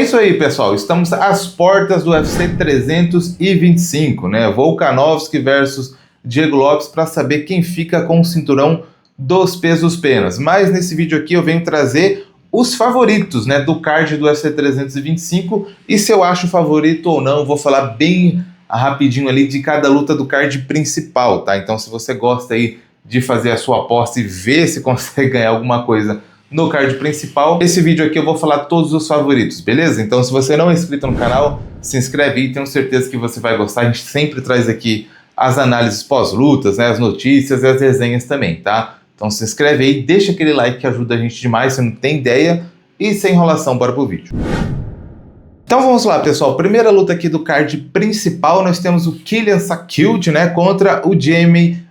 isso aí, pessoal. Estamos às portas do UFC 325, né? Volkanovski versus Diego Lopes para saber quem fica com o cinturão dos pesos penas. Mas nesse vídeo aqui eu venho trazer os favoritos, né, do card do UFC 325 e se eu acho favorito ou não, vou falar bem rapidinho ali de cada luta do card principal, tá? Então se você gosta aí de fazer a sua aposta e ver se consegue ganhar alguma coisa no card principal, esse vídeo aqui eu vou falar todos os favoritos, beleza? Então se você não é inscrito no canal, se inscreve aí, tenho certeza que você vai gostar. A gente sempre traz aqui as análises pós-lutas, né, as notícias e as resenhas também, tá? Então se inscreve aí, deixa aquele like que ajuda a gente demais, você não tem ideia. E sem enrolação, bora pro vídeo. Então vamos lá, pessoal. Primeira luta aqui do card principal, nós temos o Killian Sakild, né, contra o Jamie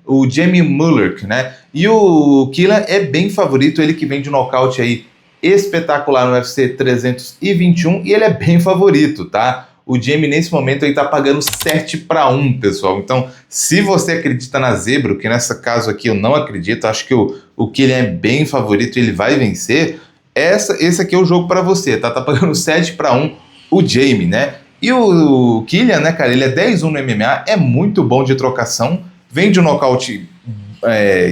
Muller, né? E o Killian é bem favorito, ele que vem de nocaute aí espetacular no UFC 321 e ele é bem favorito, tá? O Jamie nesse momento aí tá pagando 7-1, pessoal. Então, se você acredita na zebra, que nesse caso aqui eu não acredito, acho que o Killian é bem favorito e ele vai vencer, esse aqui é o jogo para você, tá? Tá pagando 7-1 o Jamie, né? E o Killian, né, cara, ele é 10-1 no MMA, é muito bom de trocação, vem de um nocaute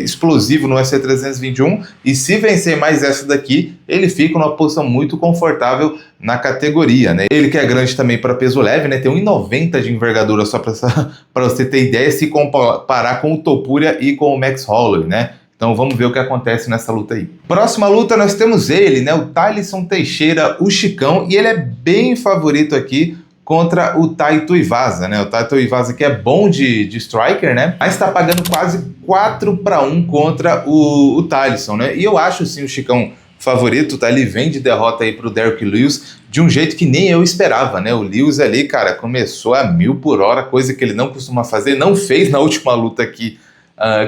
explosivo no UFC 321 e se vencer mais essa daqui, ele fica numa posição muito confortável na categoria, né? Ele que é grande também para peso leve, né? Tem 1,90 de envergadura, só para você ter ideia, se comparar com o Topuria e com o Max Holloway, né? Então vamos ver o que acontece nessa luta aí. Próxima luta nós temos ele, né? O Thaleson Teixeira, o Chicão, e ele é bem favorito aqui contra o Tai Tuivasa, né? O Tai Tuivasa que é bom de striker, né? Mas está pagando quase 4-1 contra o Thaleson, né? E eu acho sim o Chicão favorito, tá? Ele vem de derrota aí pro Derrick Lewis de um jeito que nem eu esperava, né? O Lewis ali, cara, começou a 1000 por hora, coisa que ele não costuma fazer, não fez na última luta aqui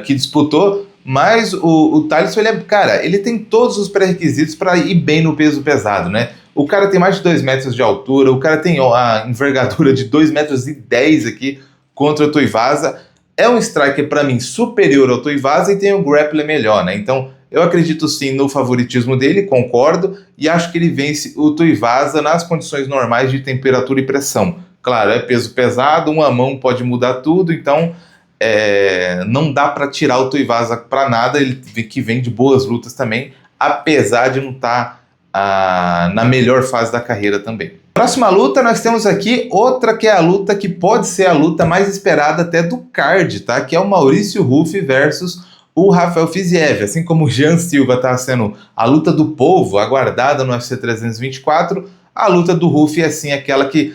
que disputou, mas o Thaleson, ele é, cara, ele tem todos os pré-requisitos para ir bem no peso pesado, né? O cara tem mais de 2 metros de altura, o cara tem a envergadura de 2,10 metros aqui contra o Tuivasa. É um striker, para mim, superior ao Tuivasa e tem um grappler melhor, né? Então, eu acredito sim no favoritismo dele, concordo, e acho que ele vence o Tuivasa nas condições normais de temperatura e pressão. Claro, é peso pesado, uma mão pode mudar tudo, então não dá para tirar o Tuivasa para nada, ele que vem de boas lutas também, apesar de não estar na melhor fase da carreira também. Próxima luta, nós temos aqui outra que é a luta que pode ser a luta mais esperada até do card, tá? Que é o Maurício Ruff versus o Rafael Fiziev. Assim como o Jean Silva está sendo a luta do povo, aguardada no UFC 324, a luta do Ruff é assim aquela que,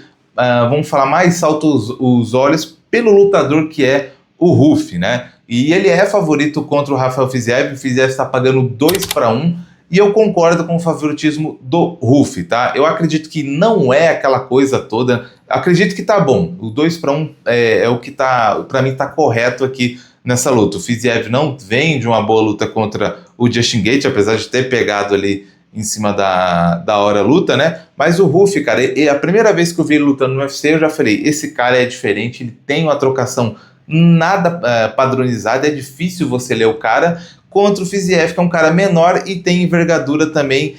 vamos falar, mais salta os olhos pelo lutador que é o Ruff, né? E ele é favorito contra o Rafael Fiziev, o Fiziev está pagando 2-1, e eu concordo com o favoritismo do Ruff, tá? Eu acredito que não é aquela coisa toda, acredito que tá bom, o 2-1 é o que tá, pra mim tá correto aqui nessa luta. O Fiziev não vem de uma boa luta contra o Justin Gaethje, apesar de ter pegado ali em cima da hora a luta, né? Mas o Ruff, cara, a primeira vez que eu vi ele lutando no UFC, eu já falei, esse cara é diferente, ele tem uma trocação nada padronizada, é difícil você ler o cara, contra o Fiziev, que é um cara menor e tem envergadura também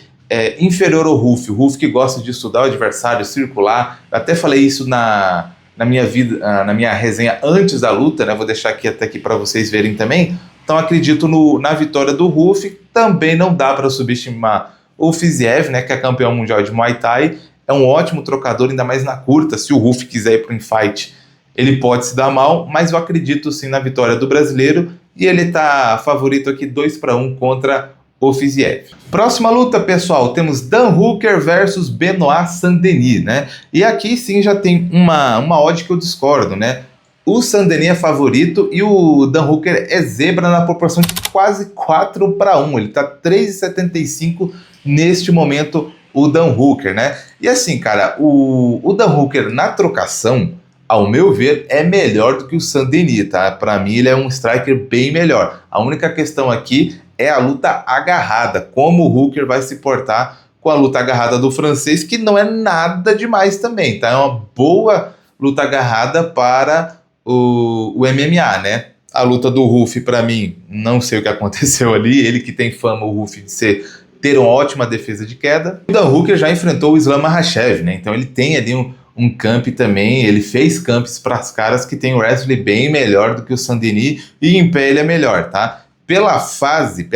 inferior ao Ruff. O Ruff que gosta de estudar o adversário, circular. Eu até falei isso na minha resenha antes da luta, né? Vou deixar até aqui para vocês verem também. Então acredito na vitória do Ruff. Também não dá para subestimar o Fiziev, né? Que é campeão mundial de Muay Thai. É um ótimo trocador, ainda mais na curta. Se o Ruff quiser ir para um infight, ele pode se dar mal, mas eu acredito sim na vitória do brasileiro. E ele tá favorito aqui 2-1 contra o Fiziev. Próxima luta, pessoal, temos Dan Hooker versus Benoit Saint-Denis, né? E aqui sim já tem uma odd que eu discordo, né? O Saint-Denis é favorito e o Dan Hooker é zebra na proporção de quase 4-1. Ele tá 3,75 neste momento, o Dan Hooker, né? E assim, cara, o Dan Hooker na trocação, ao meu ver, é melhor do que o Saint-Denis, tá? Para mim, ele é um striker bem melhor. A única questão aqui é a luta agarrada, como o Hooker vai se portar com a luta agarrada do francês, que não é nada demais também, tá? É uma boa luta agarrada para o MMA, né? A luta do Ruff, para mim, não sei o que aconteceu ali, ele que tem fama, o Ruff, de ser ter uma ótima defesa de queda. O Dan Hooker já enfrentou o Islam Makhachev, né? Então ele tem ali um camp também, ele fez camps para as caras que tem o wrestling bem melhor do que o Saint-Denis, e em pé ele é melhor, tá? Pela fase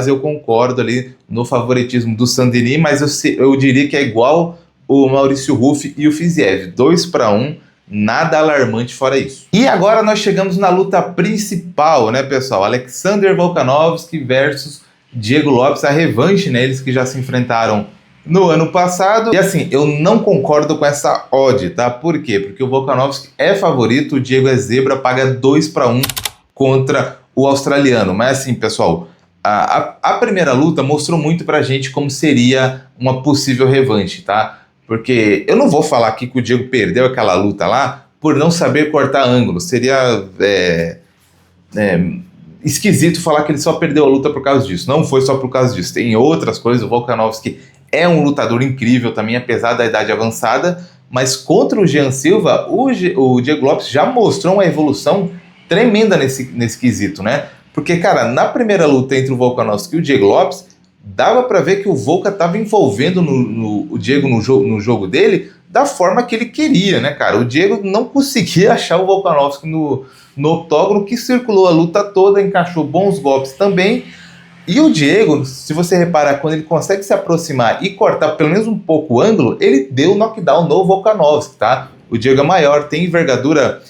eu concordo ali no favoritismo do Saint-Denis, mas eu diria que é igual o Maurício Ruff e o Fiziev, 2-1, nada alarmante fora isso. E agora nós chegamos na luta principal, né, pessoal? Alexander Volkanovski versus Diego Lopes, a revanche, né? Eles que já se enfrentaram no ano passado. E assim, eu não concordo com essa odd, tá? Por quê? Porque o Volkanovski é favorito, o Diego é zebra, paga 2-1 contra o australiano. Mas assim, pessoal, a primeira luta mostrou muito pra gente como seria uma possível revanche, tá? Porque eu não vou falar aqui que o Diego perdeu aquela luta lá por não saber cortar ângulo. Seria esquisito falar que ele só perdeu a luta por causa disso. Não foi só por causa disso. Tem outras coisas. O Volkanovski é um lutador incrível também, apesar da idade avançada. Mas contra o Jean Silva, o Diego Lopes já mostrou uma evolução tremenda nesse quesito, né? Porque, cara, na primeira luta entre o Volkanovski e o Diego Lopes, dava pra ver que o Volka tava envolvendo o Diego no jogo dele da forma que ele queria, né, cara? O Diego não conseguia achar o Volkanovski no octógono, que circulou a luta toda, encaixou bons golpes também. E o Diego, se você reparar, quando ele consegue se aproximar e cortar pelo menos um pouco o ângulo, ele deu knockdown no Volkanovski, tá? O Diego é maior, tem envergadura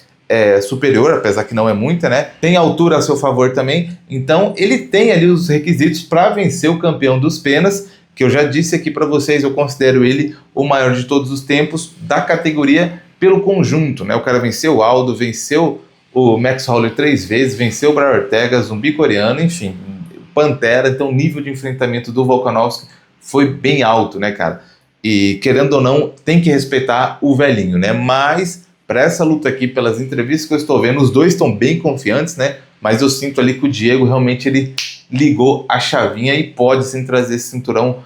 superior, apesar que não é muita, né? Tem altura a seu favor também, então ele tem ali os requisitos para vencer o campeão dos penas, que eu já disse aqui para vocês, eu considero ele o maior de todos os tempos da categoria pelo conjunto, né? O cara venceu o Aldo, venceu o Max Holloway 3 vezes, venceu o Brian Ortega, zumbi coreano, enfim, Pantera. Então o nível de enfrentamento do Volkanovski foi bem alto, né, cara? E querendo ou não, tem que respeitar o velhinho, né? Mas para essa luta aqui, pelas entrevistas que eu estou vendo, os dois estão bem confiantes, né? Mas eu sinto ali que o Diego realmente ele ligou a chavinha e pode sim trazer esse cinturão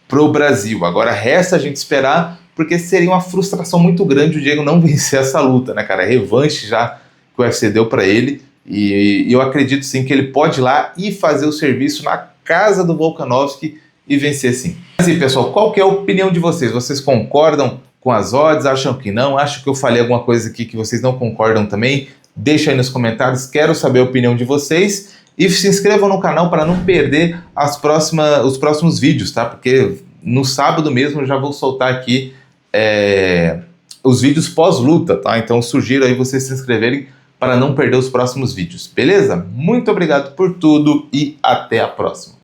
pro Brasil. Agora resta a gente esperar, porque seria uma frustração muito grande o Diego não vencer essa luta, né, cara? Revanche já que o UFC deu para ele, e eu acredito sim que ele pode ir lá e fazer o serviço na casa do Volkanovski e vencer sim. Mas aí, pessoal, qual que é a opinião de vocês? Vocês concordam com as odds? Acham que não? Acham que eu falei alguma coisa aqui que vocês não concordam também? Deixa aí nos comentários, quero saber a opinião de vocês. E se inscrevam no canal para não perder os próximos vídeos, tá? Porque no sábado mesmo eu já vou soltar aqui os vídeos pós-luta, tá? Então sugiro aí vocês se inscreverem para não perder os próximos vídeos, beleza? Muito obrigado por tudo e até a próxima.